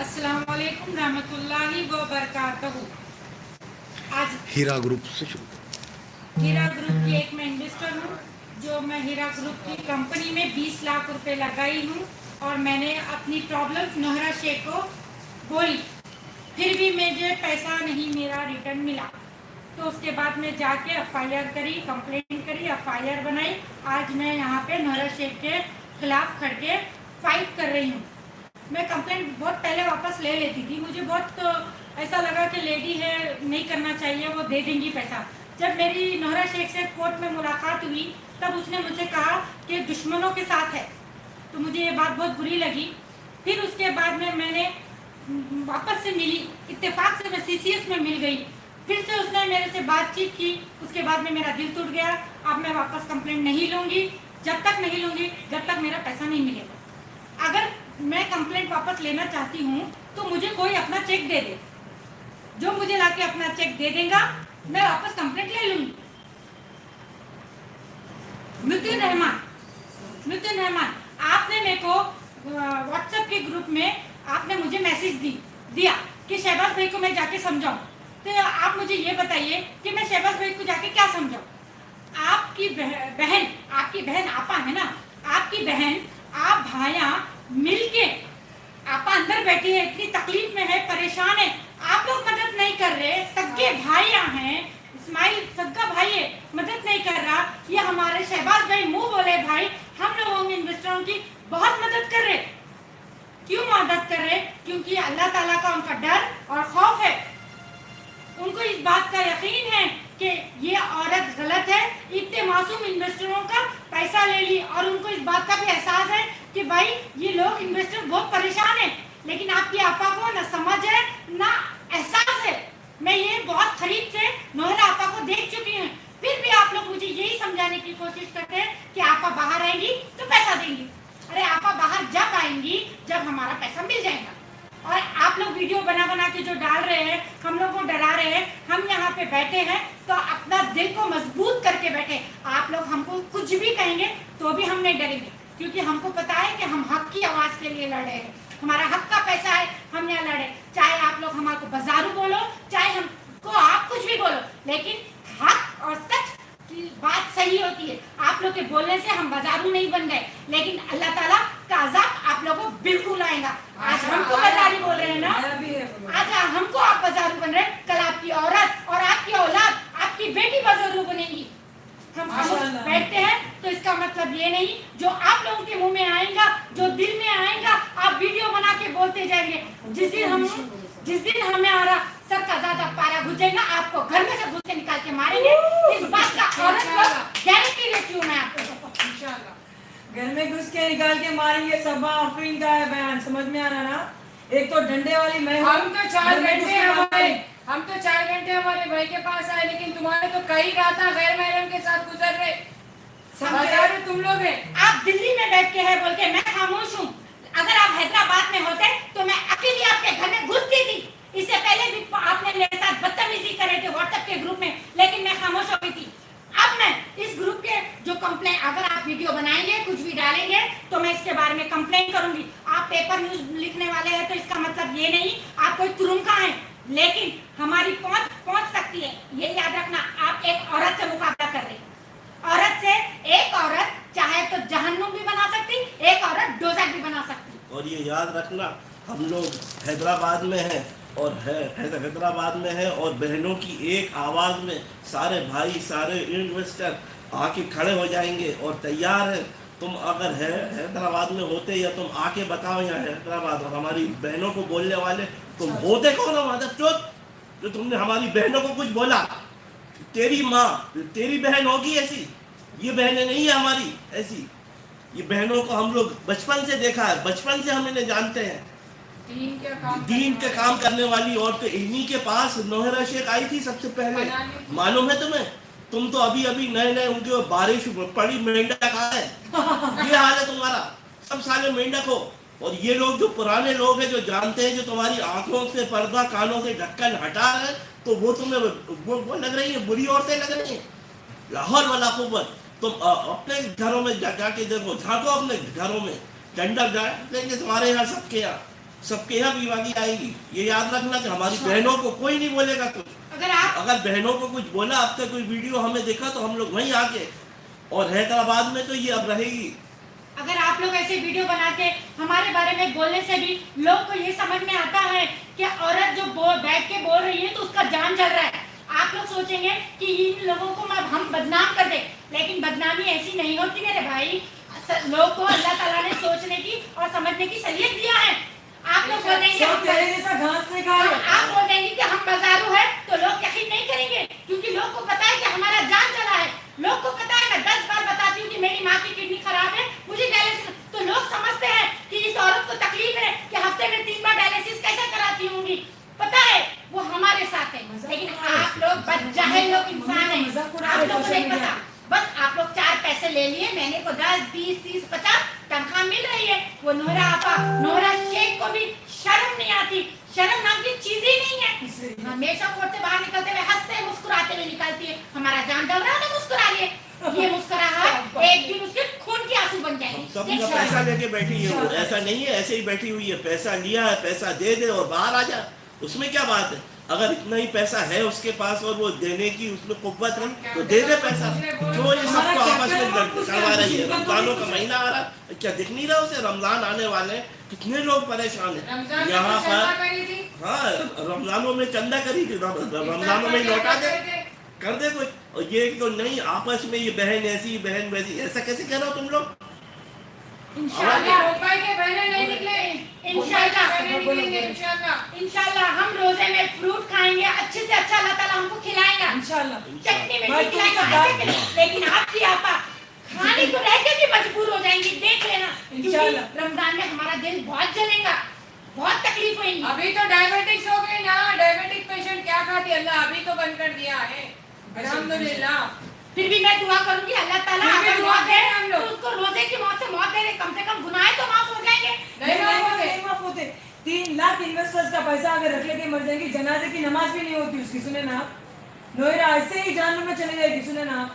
अस्सलाम वालेकुम रहमतुल्लाहि व बरकातहू। आज हीरा ग्रुप से शुरू। हीरा ग्रुप की एक मैं इन्वेस्टर हूँ, जो मैं हीरा ग्रुप की कंपनी में 20 लाख रुपए लगाई हूँ और मैंने अपनी प्रॉब्लम्स नोहरा शेख को बोली, फिर भी मुझे पैसा नहीं मेरा रिटर्न मिला। तो उसके बाद मैं जाके एफआईआर करी, कंप्लेंट करी, एफआईआर बनाई। आज मैं यहाँ पे नोहरा शेख के खिलाफ खड़ के फाइट कर रही हूँ। मैं कंप्लेंट बहुत पहले वापस ले लेती थी, मुझे बहुत ऐसा लगा कि लेडी है, नहीं करना चाहिए, वो दे देंगी पैसा। जब मेरी नोहरा शेख से कोर्ट में मुलाकात हुई तब उसने मुझे कहा कि दुश्मनों के साथ है, तो मुझे ये बात बहुत बुरी लगी। फिर उसके बाद में मैंने वापस से मिली, इत्तेफाक से मैं सीसीएस में मिल गई। फिर से उसने मेरे से बातचीत की, उसके बाद में मेरा दिल टूट गया। अब मैं वापस कंप्लेंट नहीं लूँगी, जब तक नहीं लूँगी जब तक मेरा पैसा नहीं मिलेगा। अगर मैं कंप्लेंट वापस लेना चाहती हूँ तो मुझे कोई अपना चेक दे दे, जो मुझे लाके अपना चेक दे देगा मैं वापस कंप्लेंट ले लूंगी। मिथुन रहमान, आपने मेरे को व्हाट्सएप के ग्रुप में आपने मुझे मैसेज दिया कि शहबाज भाई को मैं जाके समझाऊं। तो आप मुझे ये बताइए कि मैं शहबाज भाई को जाके क्या समझाऊं? आपकी बहन आपा है ना, आपकी बहन आप भाइयां मिलके, आपा अंदर बैठी है, इतनी तकलीफ में है, परेशान है, आप लोग मदद नहीं कर रहे। सगे भाइयां हैं, इस्माइल सगा भाई है, मदद नहीं कर रहा। ये हमारे शहबाज भाई मुंह बोले भाई हम लोगों के इन्वेस्टरों की बहुत मदद कर रहे। क्यों मदद कर रहे? क्योंकि अल्लाह ताला का उनका डर और खौफ है। उनको इस बात का यकीन है कि ये औरत गलत है, इतने मासूम इन्वेस्टरों का पैसा ले ली, और उनको इस बात का भी एहसास है कि भाई ये लोग इन्वेस्टर बहुत परेशान है। लेकिन आपकी आपा को ना समझ है ना एहसास है। मैं ये बहुत करीब से नोहरा आपा को देख चुकी हूँ, फिर भी आप लोग मुझे यही समझाने की कोशिश करते हैं कि आपा बाहर आएंगी तो पैसा देंगी। अरे आपा बाहर जब आएंगी जब हमारा पैसा मिल जाएगा। और आप लोग वीडियो बना के जो डाल रहे हैं, हम लोग को डरा रहे हैं। हम यहाँ पे बैठे हैं तो अपना दिल को मजबूत करके बैठे। आप लोग हमको कुछ भी कहेंगे तो भी हम नहीं डरेंगे, क्योंकि हमको पता है कि हम हक की आवाज के लिए लड़ रहे हैं। हमारा हक का पैसा है, हम यहाँ लड़े। चाहे आप लोग हमारे को बाजारू बोलो, चाहे हमको आप कुछ भी बोलो, लेकिन हक और सच की बात सही होती है। आप लोग के बोलने से हम बाजारू नहीं बन गए, लेकिन अल्लाह ताला का अज़ाब आप लोगों को बिल्कुल आएगा। आज हमको बाजारी बोल रहे हैं ना, आज हमको आप बाजारू बन रहे हैं, कल आपकी औरत और आपकी औलाद, आपकी बेटी बाजारू बनेगी। हम बैठते हैं तो इसका मतलब ये नहीं जो आप लोगों के मुंह में आएगा, जो दिल में आएगा, आप वीडियो बना के बोलते जाएंगे। जिस दिन हमें हमारा सर का ज्यादा पारा घुस जाएगा, आपको घर में से घुस के निकाल के मारेंगे। इस बात का औरत को गारंटी देती हूँ मैं आपको। इंशाल्लाह घर में घुस के निकाल के मारेंगे। सबा आफरीन का है बयान, समझ में आ रहा ना? एक तो डंडे वाली मैं, हम तो 4 घंटे हमारे भाई के पास आए, लेकिन तुम्हारे तो कई रात गैर महरम के साथ गुजर रहे। समझदार तुम लोग हैं। आप दिल्ली में बैठ के है बोल के मैं खामोश हूँ। अगर आप हैदराबाद में होते तो मैं अकेली आपके घर में घुसती थी। इससे पहले भी आपने मेरे साथ बदतमीजी करे थे व्हाट्सएप के ग्रुप में, लेकिन मैं खामोश हो गई थी। अब मैं इस ग्रुप के जो कंप्लेन, अगर आप वीडियो बनाएंगे, कुछ भी डालेंगे, तो मैं इसके बारे में कंप्लेन करूंगी। आप पेपर न्यूज लिखने वाले हैं तो इसका मतलब ये नहीं आप कोई तुरुंका है, लेकिन हमारी पहुंच सकती है। ये याद रखना, आप एक औरत से मुकाबला कर रहे हैं। औरत से एक औरत चाहे तो जहन्नुम भी बना सकती, एक औरत डोज़ख भी बना सकती। और ये याद रखना, हम लोग हैदराबाद में हैं और हैदराबाद में है, और बहनों की एक आवाज़ में सारे भाई, सारे इन्वेस्टर आके खड़े हो जाएंगे और तैयार हैं। तुम अगर हैदराबाद में होते या तुम आके बताओ यहाँ हैदराबाद, और हमारी बहनों को बोलने वाले तुम होते कौन हो माधव, जो तुमने हमारी बहनों को कुछ बोला? तेरी माँ, तेरी बहन होगी ऐसी, ये बहनें नहीं है हमारी ऐसी। ये बहनों को हम लोग बचपन से देखा है, बचपन से हम इन्हें जानते हैं। दीन के काम करने वाली औरतें, इन्हीं के पास नोहरा शेख आई थी सबसे पहले, मालूम है तुम्हें? तुम तो अभी नए उनके बारिश पड़ी, मेंढक आए, ये हाल है तुम्हारा। सब साले मेंढक हो। और ये लोग जो पुराने लोग हैं, जो जानते हैं, जो तुम्हारी आंखों से पर्दा, कानों से ढक्कन हटा रहे, तो वो तुम्हें वो लग रही है, बुरी औरतें लग रही हैं। लाहौल वाला कुव्वत, तुम अपने घरों में जाके देखो, झांको अपने घरों में, डंडक जाएंगे तुम्हारे यहाँ सबके यहाँ। सबके यहाँ विभागी आएगी। ये याद रखना कि हमारी बहनों को कोई नहीं बोलेगा कुछ। अगर बहनों को कुछ बोला, अब तक कोई वीडियो हमें देखा तो हम लोग वहीं आके, और हैदराबाद में तो ये अब रहेगी। अगर आप लोग ऐसे वीडियो बना के हमारे बारे में बोलने से भी लोग को ये समझ में आता है कि औरत जो बैठ के बोल रही है तो उसका जान जल रहा है, आप लोग सोचेंगे कि इन लोगों को हम बदनाम कर दे, लेकिन बदनामी ऐसी नहीं होती मेरे भाई। लोग को अल्लाह ताला ने सोचने की और समझने की सलीयत दिया है। आप लोग बोल देंगे सब तेरे जैसा घास नहीं खाए। आप बोल देंगे कि हम बाजारू है तो लोग यकीन नहीं करेंगे, क्योंकि लोग को पता है कि हमारा जान चला है। लोग को पता है, मैं 10 बार बताती हूँ कि मेरी माँ की किडनी खराब है, मुझे डायलिसिस, तो लोग समझते हैं कि इस औरत को तकलीफ है कि हफ्ते में 3 बार डायलिसिस कैसे कराती होंगी। पता है वो हमारे साथ है, लेकिन आप लोग बदजाहिल लोग इंसान हैं, आप लोगों को नहीं पता। बस आप लोग 4 पैसे ले लिए, महीने को 10, 20, 30, 50 तनख्वाह मिल रही है। वो नोहरा आपा, नोहरा शेख को भी शर्म नहीं आती। शर्म नाम की चीज ही नहीं है। हमेशा कोर्ट से बाहर निकलते हुए हंसते मुस्कुराते हुए निकलती है, हमारा जान जल रहा है ना, मुस्कुरा रही है। ये मुस्कुराहट एक दिन उसके खून के आंसू बन जाएंगे। सबका पैसा लेके बैठी है वो, ऐसा नहीं है ऐसे ही बैठी हुई है। पैसा लिया है, पैसा दे दे और बाहर आ जा, उसमें क्या बात है। अगर इतना ही पैसा है उसके पास और वो देने की उसमें कुव्वत है तो दे दे पैसा। जो ये सबको आपस में लड़वा रही है। रमजानों का महीना आ रहा, क्या दिख नहीं रहा उसे? रमजान आने वाले, कितने लोग परेशान हैं यहाँ पर। हाँ, रमजानों में चंदा करी थी, रमजानों में लौटा दे, कर दे कुछ। और ये तो नहीं आपस में ये बहन ऐसी बहन वैसी, ऐसा कैसे कह रहे हो तुम लोग? इंशाल्लाह हम रोजे में फ्रूट खाएंगे, अच्छे से अच्छा अल्लाह ताला हमको खिलाएगा इंशाल्लाह। चटनी में खिलाएगा। लेकिन आपकी आपा खाने को रह के भी मजबूर हो जाएंगी, देख लेना। इंशाल्लाह रमजान में हमारा दिल बहुत जलेगा, बहुत तकलीफ होगी। अभी तो डायबिटिक्स हो गई ना, डायबिटिक पेशेंट क्या खाती अल्लाह अभी तो बंद कर दिया है, अल्हम्दुलिल्लाह। फिर भी मैं दुआ करूंगी अल्लाह ताला फिर भी अगर दुआ मौत दे करें हम तो लोग। उसको रोजे की मौत से मौत दे दे, कम से कम गुनाह तो माफ हो जाएंगे। नहीं माफ होते। 3 लाख इन्वेस्टर्स का पैसा अगर रख लेके मर जाएंगी, जनाजे की नमाज भी नहीं होती उसकी, सुने ना आप। नोएरा ऐसे ही जहन्नुम में चले जाएगी, सुने ना आप।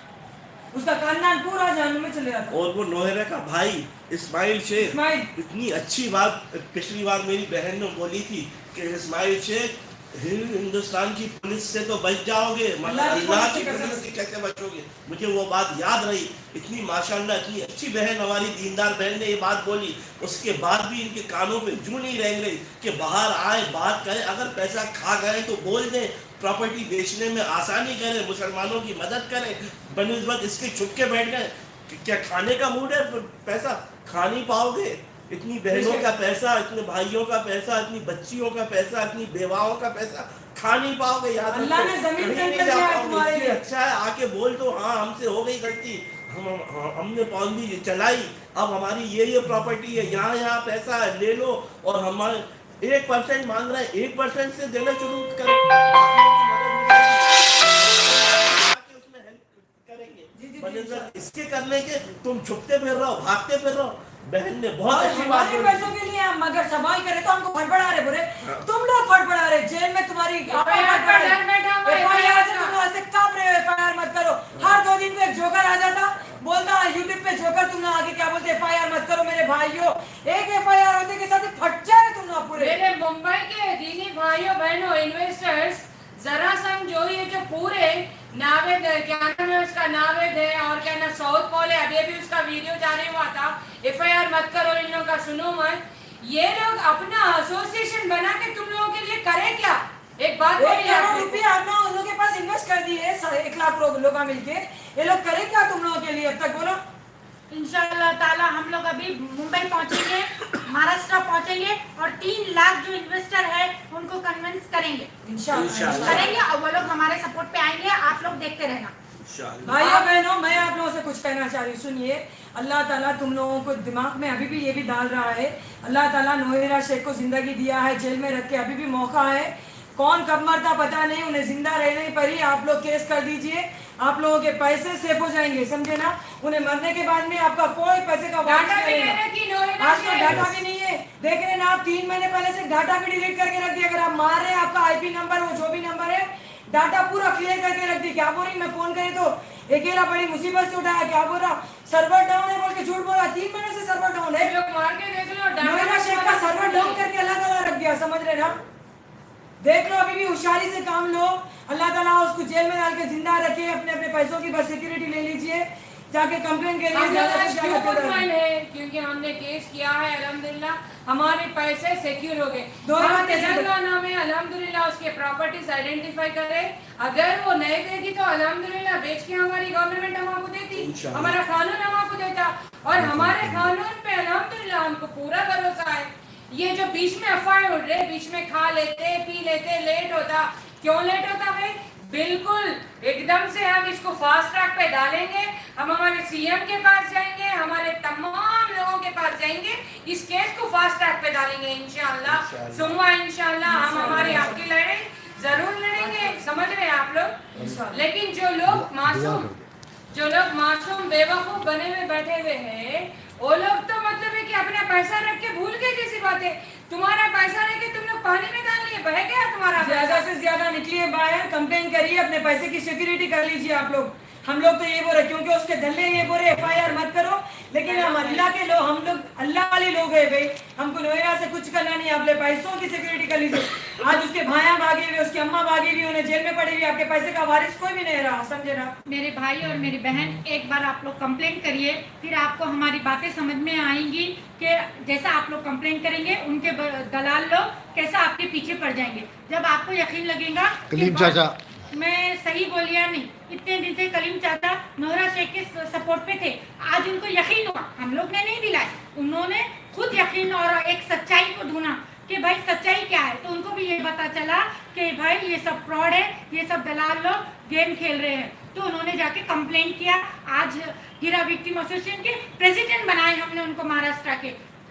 उसका खानदान पूरा जहन्नुम में चले जाता। और वो नोहरा का भाई इस्माइल शेख, इस्माइल। इतनी अच्छी बात पिछली बार मेरी बहन ने बोली थी कि इस्माइल शेख हिंदुस्तान की पुलिस से तो बच जाओगे, मगर अल्लाह की पुलिस से कैसे बचोगे। मुझे वो बात याद रही। इतनी माशाल्लाह इतनी अच्छी बहन, हमारी दीनदार बहन ने ये बात बोली, उसके बाद भी इनके कानों पे जू नहीं रह गई कि बाहर आए बात करें। अगर पैसा खा गए तो बोल दें, प्रॉपर्टी बेचने में आसानी करें, मुसलमानों की मदद करें। बनिस्बत इसके छुप के बैठ गए, क्या खाने का मूड है, पैसा खा नहीं पाओगे। इतनी बहनों का पैसा, इतने भाइयों का पैसा, इतनी बच्चियों का पैसा, इतनी बेवाओं का पैसा खा नहीं पाओगे। याद अल्लाह ने जमीन कहीं नहीं तक जा दिया है पाओगे। तुम्हारे इसलिए लिए। अच्छा है आके बोल दो, हाँ हमसे हो गई गलती, हमने पॉलिसी चलाई, अब हमारी ये प्रॉपर्टी है, यहाँ पैसा है, ले लो। और हमारे 1% मांग रहे हैं, 1% से देना शुरू करो, उसमें हेल्प करेंगे। इसके करने के तुम छुपते फिर रहो, भागते फिर रहो। बहन ने बहुत अच्छी बात हमारे बोली। पैसों के लिए हम अगर सवाल करें तो हमको फड़फड़ा रहे बुरे। तुम लोग फड़फड़ा रहे, जेल में तुम्हारी FIR पर डर बैठा हुआ है। FIR से तुम लोग ऐसे कांप रहे हो। FIR मत करो। हर 2 दिन में एक जोकर आ जाता, बोलता यूट्यूब पे जोकर, तुम लोग आगे क्या बोलते, FIR मत करो मेरे भाइयों। एक FIR होते के साथ फट जाए तुम लोग पूरे। मेरे मुंबई के दीनी भाइयों बहनों इन्वेस्टर्स, जरा समझो ये जो पूरे नावेद, क्या नाम है उसका, नावेद है और क्या नाम साउथ पॉल है, अभी उसका वीडियो जारी हुआ था। FIR मत करो इन लोगों का, सुनो मत। ये लोग अपना एसोसिएशन बना के तुम लोगों के लिए करे क्या? एक बात 1 बोलिए करोड़ आप। रुपया आपने उन लोगों के पास इन्वेस्ट कर दिए, 1 लाख लोग मिलके। ये लोग करे क्या तुम लोगों के लिए अब तक, बोलो। इंशाअल्लाह ताला हम लोग अभी मुंबई पहुंचेंगे, महाराष्ट्र पहुंचेंगे और 3 लाख जो इन्वेस्टर है उनको कन्विंस करेंगे, इंशाल्लाह करेंगे और वो लोग हमारे सपोर्ट पे आएंगे। आप लोग देखते रहना। भाइयों बहनों, मैं आप लोगों से कुछ कहना चाह रही हूँ, सुनिए। अल्लाह ताला तुम लोगों को दिमाग में अभी भी ये भी डाल रहा है, अल्लाह ताला नोएरा शेख को जिंदगी दिया है, जेल में रख के अभी भी मौका है। कौन कब मरता पता नहीं, उन्हें जिंदा रहने पर ही आप लोग केस कर दीजिए, आप लोगों के पैसे सेफ हो जाएंगे, समझे ना। उन्हें मरने के बाद में आपका कोई पैसे का वापस डाटा भी नहीं लेना कि नोएरा आज तो से- डाटा भी नहीं है, देख रहे ना आप। 3 महीने पहले से डाटा भी डिलीट करके रख दिया। अगर आप मार रहे हैं, आपका IP नंबर, वो जो भी नंबर है, डाटा पूरा क्लियर करके रख दी। क्या बोल रही, मैं फोन करे तो अकेला बड़ी मुसीबत से उठाया, क्या बोल रहा, सर्वर डाउन है बोल के झूठ बोल रहा। 3 महीने से सर्वर डाउन है। लोग मार के देख लो, डाटा नोएरा शेख का सर्वर डाउन करके अल्लाह ताला समझ रहे ना? देख लो, अभी भी होशियारी से काम लो। अल्लाह ताला उसको जेल में डाल के जिंदा रखे। अपने अपने पैसों की बस सिक्योरिटी ले लीजिए, जाके कंप्लेन के लिए हम ज्यादा आज से क्यों ज्यादा मुतमईन है? क्योंकि हमने केस किया है, अल्हम्दुलिल्लाह हमारे पैसे सिक्योर हो गए। दो हम बातें ऐसी तेलंगाना में अल्हम्दुलिल्लाह उसके प्रॉपर्टीज आइडेंटिफाई करे। अगर वो नहीं देगी तो अल्हम्दुलिल्लाह बेच के हमारी गवर्नमेंट हमको देती, इंशाअल्लाह। हमारा कानून हमको देता। और हमारे कानून पे अल्हम्दुलिल्लाह हमको पूरा भरोसा है। ये जो बीच में अफवाहें उड़ रहे, बीच में खा लेते, पी लेते, लेट होता, क्यों लेट होता भाई? बिल्कुल एकदम से हम इसको फास्ट ट्रैक पे डालेंगे। हम हमारे सीएम के पास जाएंगे, हमारे तमाम लोगों के पास जाएंगे, इस केस को फास्ट ट्रैक पे डालेंगे इंशाअल्लाह। सुम्मा इंशाअल्लाह हम हमारी आपकी लड़ाई जरूर लड़ेंगे, समझ रहे हैं आप लोग। लेकिन जो लोग मासूम बेवकूफ बने हुए बैठे हुए हैं, वो लोग तो मतलब है कि अपना पैसा रख के भूल गए। जैसी बात है, तुम्हारा पैसा रख के तुम लोग पानी में डाल लिए, बह गया तुम्हारा ज्यादा पैसा। से ज्यादा निकलिए बाहर, कंप्लेन करिए, अपने पैसे की सिक्योरिटी कर लीजिए आप लोग। हम लोग तो ये बोल रहे, क्योंकि उसके धल्ले ये बोल रहे FIR मत करो, लेकिन हम अल्लाह के लोग, हम लोग अल्लाह वाले लोग हैं भाई। हमको नोएडा से कुछ करना नहीं, अपने पैसों की सिक्योरिटी कर लीजिए। आज उसके भाइयां भागे हुए, उसकी अम्मा भागी हुई, उन्हें जेल में पड़ी हुई, आपके पैसे का वारिस कोई भी नहीं रहा, समझे ना? मेरे भाई और मेरी बहन, एक बार आप लोग कंप्लेंट करिए, फिर आपको हमारी बातें समझ में आएंगी कि जैसा आप लोग कंप्लेंट करेंगे, उनके दलाल लोग कैसा आपके पीछे पड़ जाएंगे। जब आपको यकीन लगेगा कि कलीम चाचा मैं सही बोली या नहीं। इतने दिन से कलीम चाचा नोहरा शेख के सपोर्ट पे थे, आज उनको यकीन हुआ, हम लोग ने नहीं दिलाया, उन्होंने खुद यकीन और एक सच्चाई को ढूंढा कि भाई सच्चाई क्या है। तो उनको भी ये पता चला कि भाई ये सब फ्रॉड है, ये सब दलाल लोग गेम खेल रहे हैं। तो उन्होंने जाके कंप्लेंट किया। आज हीरा विक्टिम एसोसिएशन के प्रेसिडेंट बनाए हमने उनको महाराष्ट्र के,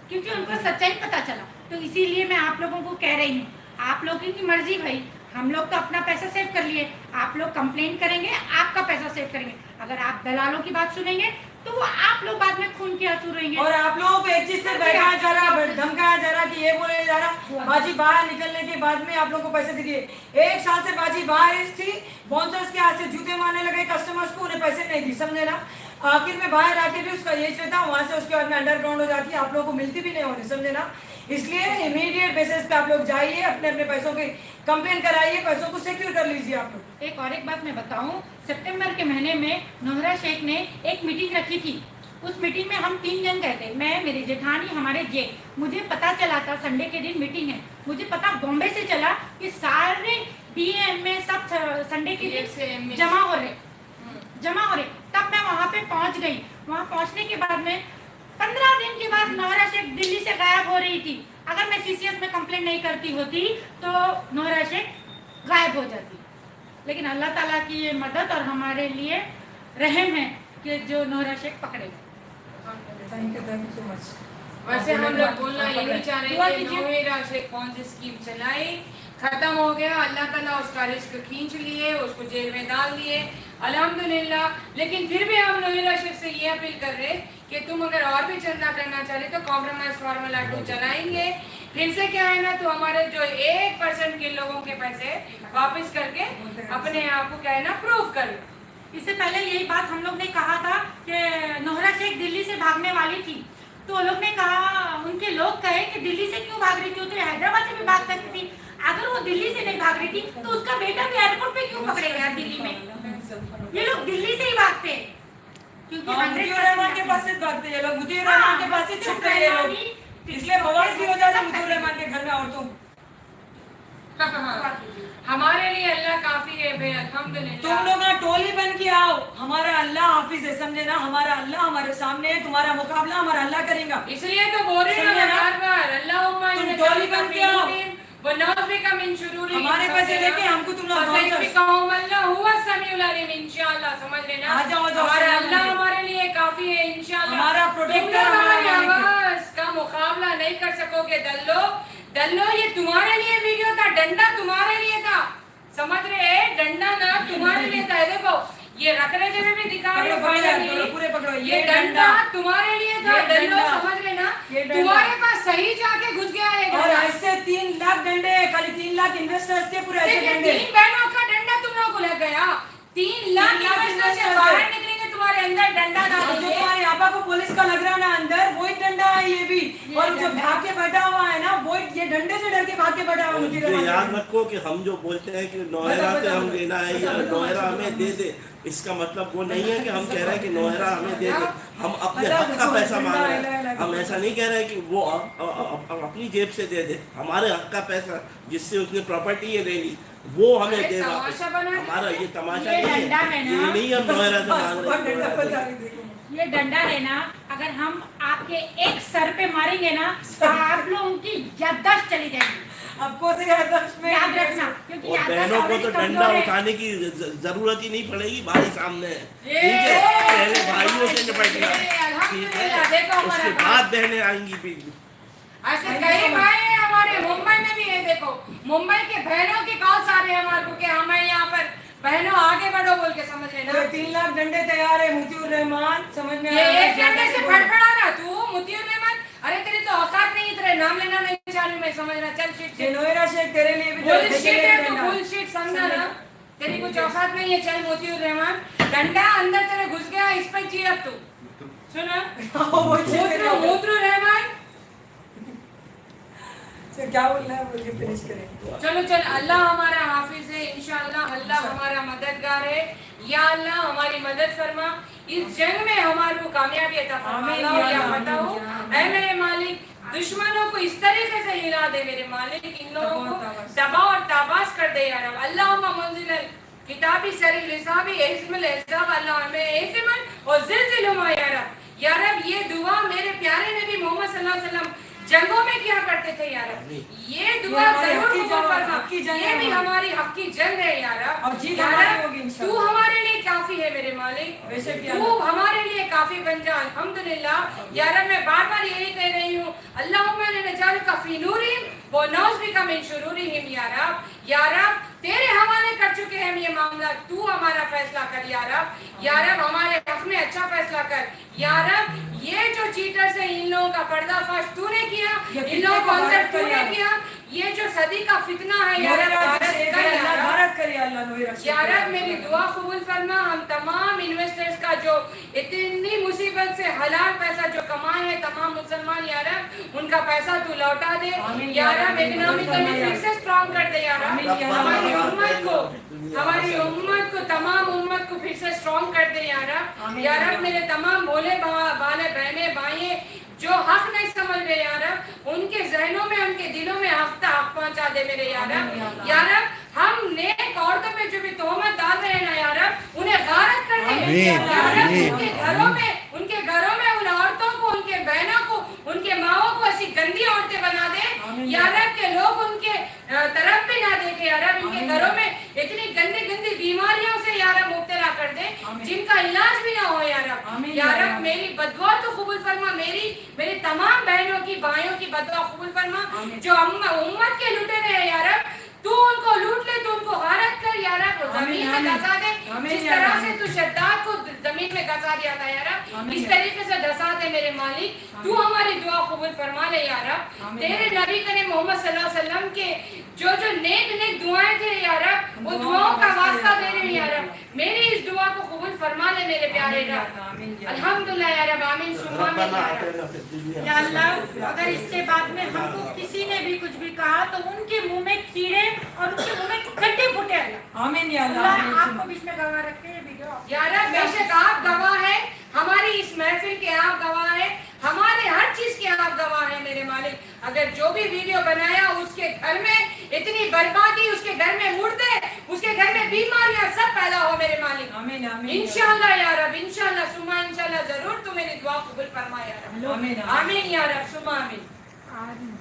क्योंकि उनको सच्चाई पता चला। तो इसीलिए मैं आप लोगों को कह रही हूँ, आप लोगों की मर्जी भाई, हम लोग तो अपना पैसा सेव कर लिए, आप लोग कंप्लेंट करेंगे, आपका पैसा सेव करेंगे। अगर आप दलालों की बात सुनेंगे तो वो आप लोग बाद में खून के आंसू रोएंगे। और आप लोगों को एक चीज से बैठाया जा रहा, धमकाया जा रहा कि ये बोले जा रहा बाजी बाहर निकलने के बाद में आप लोगों को पैसे दे दिए। 1 साल से बाजी बाहर थी, बॉन्सर्स के हाथ से जूते मारने लगे कस्टमर्स को, उन्हें पैसे नहीं दी, समझे ना? आखिर में बाहर आके भी उसका ये था, वहां से उसके बाद में अंडरग्राउंड हो जाती है, आप लोगों को मिलती भी नहीं होनी, समझे ना? इसलिए इमीडिएट बेसिस पे आप लोग जाइए, अपने अपने पैसों की कंप्लेन कराइए, पैसों को सिक्योर कर लीजिए आप लोग। एक बात मैं बताऊं, सितंबर के महीने में नोहरा शेख ने एक मीटिंग रखी थी। उस मीटिंग में हम 3 जन गए थे, मैं, मेरी जेठानी, हमारे जेठ। मुझे पता चला था संडे के दिन मीटिंग है, मुझे पता बॉम्बे से चला कि सारे डीएम में सब संडे के दिन जमा हो रहे। तब मैं वहाँ पे पहुँच गई। वहाँ पहुँचने के बाद में 15 दिन के बाद नोहरा शेख दिल्ली से गायब हो रही थी। अगर मैं CCS में कंप्लेंट नहीं करती होती तो नोहरा शेख गायब हो जाती। लेकिन अल्लाह ताला की ये मदद और हमारे लिए रहम है कि जो नोहरा शेख पकड़े गए। Thank you so much. वैसे हम लोग बोलना यही चाह रहे दुआ थे, कीजिए। नोएडा से कौन सी स्कीम चलाई, खत्म हो गया, अल्लाह ताला उसका रिस्क खींच लिए, उसको जेल में डाल दिए, अल्हम्दुलिल्लाह। लेकिन फिर भी हम नोएडा शेख से ये अपील कर रहे कि तुम अगर और भी चंदा करना चाह रहे तो कॉम्प्रोमाइज फार्मूला 2 चलाएंगे। फिर से क्या है ना, तो हमारे जो 1% के लोगों के पैसे वापस करके अपने आप को क्या है ना प्रूव कर। इससे पहले यही बात हम लोग ने कहा था कि नोहरा शेख दिल्ली से भागने वाली थी, तो वो लोग ने कहा, उनके लोग कहे कि दिल्ली से क्यों भाग रही थी, वो तो हैदराबाद से भी भाग सकती थी। अगर वो दिल्ली से नहीं भाग रही थी तो उसका बेटा भी एयरपोर्ट पे क्यों पकड़ेगा दिल्ली में? ये लोग दिल्ली से ही भागते हैं, क्योंकि मुतीउर रहमान के पास से भागते ये लोग, मुतीउर रहमान के पास से छुपते हैं ये लोग, इसलिए बवास भी हो जाता है मुतीउर रहमान के घर में औरतों। हमारे लिए अल्लाह काफी है भाई, अल्हम्दुलिल्लाह। तुम लोग ना टोली बन के आओ, हमारा अल्लाह हाफिज है, समझे ना? हमारा अल्लाह हमारे सामने है, तुम्हारा मुकाबला हमारा अल्लाह करेगा। इसलिए तो बोल रहे हैं बार-बार, अल्लाहुम्मा तुम टोली बन के आओ, वनौज़बिका मिन शुरूरि हमारे पैसे लेके हमको तुम लोग फसयकफिकहुम अल्लाहु हुवा समीउल अलीम, इंशाअल्लाह, समझ लेना। आ जाओ, हमारा अल्लाह हमारे लिए काफी है इंशाअल्लाह। हमारा प्रोटेक्टर, तुम लोग हमारी हमारा मालिक है। आवाज का मुकाबला नहीं कर सकोगे दल्लो, ये तुम्हारे लिए वीडियो था, डंडा तुम्हारे लिए था, समझ रहे हैं? डंडा ना तुम्हारे लिए था। देखो ये रखने के भी दिखा रहे हो, पूरे पकड़ो, ये डंडा तुम्हारे लिए था, ये डंडो, डंडा। समझ रहे ना? ये डंडा। तुम्हारे पास सही जाके घुस गया है और डंडा। ऐसे 3 लाख डंडे, खाली 3 लाख इन्वेस्टर्स के पूरे ऐसे सिर्फ डंडे। 3 बहनों का डंडा तुम लोगों को लग गया। 3 लाख 3 लाख इन्वेस्टर से इन्वेस्टर बाहर है। निकलेंगे, तुम्हारे अंदर डंडा और डाल जो देंगे। तुम्हारे आपा को पुलिस का लग रहा है ना अंदर, वही डंडा है ये भी। और जो भाग के बैठा हुआ है ना, वो ये ये डंडे से डर के भाग के बैठा हुआ मुझे ये याद रखो कि हम जो बोलते हैं कि नौहरा से हम लेना है या नौहरा हमें दे दे, इसका मतलब वो नहीं है कि हम कह रहे हैं कि नौहरा हमें दे दे, हम अपने हक का पैसा मांग रहे हैं। हम ऐसा नहीं कह रहे हैं कि वो अपनी जेब से दे दे, हमारे हक का पैसा जिससे उसने प्रॉपर्टी ये ले ली वो हमें दे वापस। हमारा ये तमाशा ये नहीं डंडा है, है ये ना। नहीं हम नौहरा से मांग रहे हैं। ये डंडा है ना, अगर हम आपके एक सर पे मारेंगे ना तो आप लोगों की याददाश्त चली जाएगी। आपको से याददाश्त में याद रखना, क्योंकि और याददाश्त बहनों को already तो कमजोर डंडा है। उठाने की जरूरत ही नहीं पड़ेगी, भाई सामने है, ठीक है, पहले भाइयों से निपटना, ठीक है, उसके बाद बहनें आएंगी भी। ऐसे कई भाई हैं हमारे मुंबई में भी है। देखो मुंबई के बहनों के कॉल्स आ रहे हैं हमारे को कि हमें यहाँ पर बहनों आगे बढ़ो बोल के, समझ रहे ना। 3 लाख डंडे तैयार है मुतीउर रहमान, समझ में ये आ रहा है एक डंडे से फड़फड़ा रहा तू मुतीउर रहमान। अरे तेरी तो औकात नहीं, तेरे नाम लेना नहीं चाह रही मैं, समझ रहा। चल शिट ये नोएरा शेख तेरे लिए भी बुलशिट है तू, बुलशिट समझा ना। तेरी कुछ औकात नहीं है। चल मोतीउर रहमान, डंडा अंदर तेरे घुस गया, इस पे जी अब तू सुना। मोतीउर रहमान क्या बोलना है बोल के फिनिश करें। चलो चल। अल्लाह हमारा हाफिज है इंशाअल्लाह, अल्लाह हमारा मददगार है। या अल्लाह हमारी मदद फरमा, इस जंग में हमारे को कामयाबी अता फरमा या फतह हो। ऐ मेरे मालिक, दुश्मनों को इस तरीके से हिला दे मेरे मालिक, इन लोगों को तबाह और ताबास कर दे या रब। अल्लाहुम्मा मुंजिल किताबी सरी लिसाबी इस्मिल हिसाब अल्लाह में इस्मन और जिलजिलुमा या रब। या रब ये दुआ मेरे प्यारे नबी मोहम्मद सल्लल्लाहु अलैहि वसल्लम जंगों में क्या करते थे यार, ये दुआ जरूर कबूल फरमा। ये भी हमारी हक की जंग है यार, और जीत हमारी होगी तू इंशाअल्लाह। हमारे लिए काफी है मेरे मालिक, बेशक तू हमारे लिए काफी बन जा अल्हम्दुलिल्लाह। यार मैं बार बार यही कह रही हूँ, अल्लाहुम्मा नजालुका फी नूरिहिम व नऊज़ुबिका मिन शुरूरिहिम। या रब तेरे हवाले कर चुके हैं हम ये मामला, तू हमारा फैसला कर या रब। या रब हमारे हक में अच्छा फैसला कर या रब। ये जो चीटर्स है इन लोगों का पर्दाफाश तूने किया, इन लोगों को अंदर तूने किया। ये जो सदी का फितना है या रब, भारत करे अल्लाह नोएरा शेख। या रब मेरी दुआ कबूल फरमा। हम तमाम इन्वेस्टर्स का जो इतनी मुसीबत से हलाल पैसा जो कमाए हैं तमाम मुसलमान, या रब उनका पैसा तू लौटा दे या रब। इकोनॉमिकली फिर से स्ट्रांग कर दे या रब। हमारी उम्मत को तमाम उम्मत को फिर से स्ट्रांग कर दे या रब। या रब मेरे तमाम भोले भाले बहने भाई जो हक नहीं समझ रहे या रब, उनके जहनों में उनके दिलों में हक पहुंचा दे मेरे या रब। या रब हम नेक औरतों पे जो भी तोहमत डाल रहे हैं ना या रब, उन्हें गारत कर दे या रब। उनके घरों में उन औरतों को, उनके बहनों को, उनके माओं को ऐसी गंदी औरतें बना दे या रब के लोग उनके तरफ भी ना देखे या रब। इनके घरों में इतनी गंदी गंदी बीमारियों से या रब मुब्तला कर दे जिनका इलाज भी ना हो या रब। या रब मेरी बदुआ तो कबूल फरमा, मेरी तमाम बहनों की भाइयों की बदुआ कबूल फरमा। जो उम्मत के लुटेरे हैं या रब, तू उनको लूट ले, तू उनको गारत कर या रब, जमीन में धसा दे। जिस तरह से तू शद्दाद को जमीन में धसा दिया था या रब, इस तरीके से धसा दे मेरे मालिक। तू हमारी दुआ कबूल फरमा ले या रब। तेरे नबी करीम मोहम्मद सल्लल्लाहु अलैहि वसल्लम के जो नेक दुआएं थे या रब, वो दुआओं का वास्ता दे रहे हैं या रब। मेरी इस दुआ को कबूल फरमा ले मेरे प्यारे रब। अल्हम्दुलिल्लाह या रब, आमीन सुम्मा आमीन या रब। या अल्लाह, अगर इसके बाद में हमको किसी ने भी कुछ भी कहा तो उनके मुंह में कीड़े और उनके मुंह में गड्ढे फूटे अल्लाह। आमीन या अल्लाह अल्लाह। आपको बीच में गवाह रखे ये वीडियो। या रब बेशक आप गवाह है, हमारी इस महफिल के आप गवाह है, हमारे हर चीज के आप गवाह है मेरे मालिक। अगर जो भी वीडियो बनाया उसके घर में इतनी बर्बादी, उसके घर में मुर्दे, उसके घर में बीमारियां सब पैदा हो मेरे मालिक। आमीन आमीन इंशाअल्लाह या रब, इंशाअल्लाह सुमा इंशाअल्लाह जरूर तू मेरी दुआ कबूल फरमा या रब। आमीन आमीन या रब सुमा आमीन। आमीन।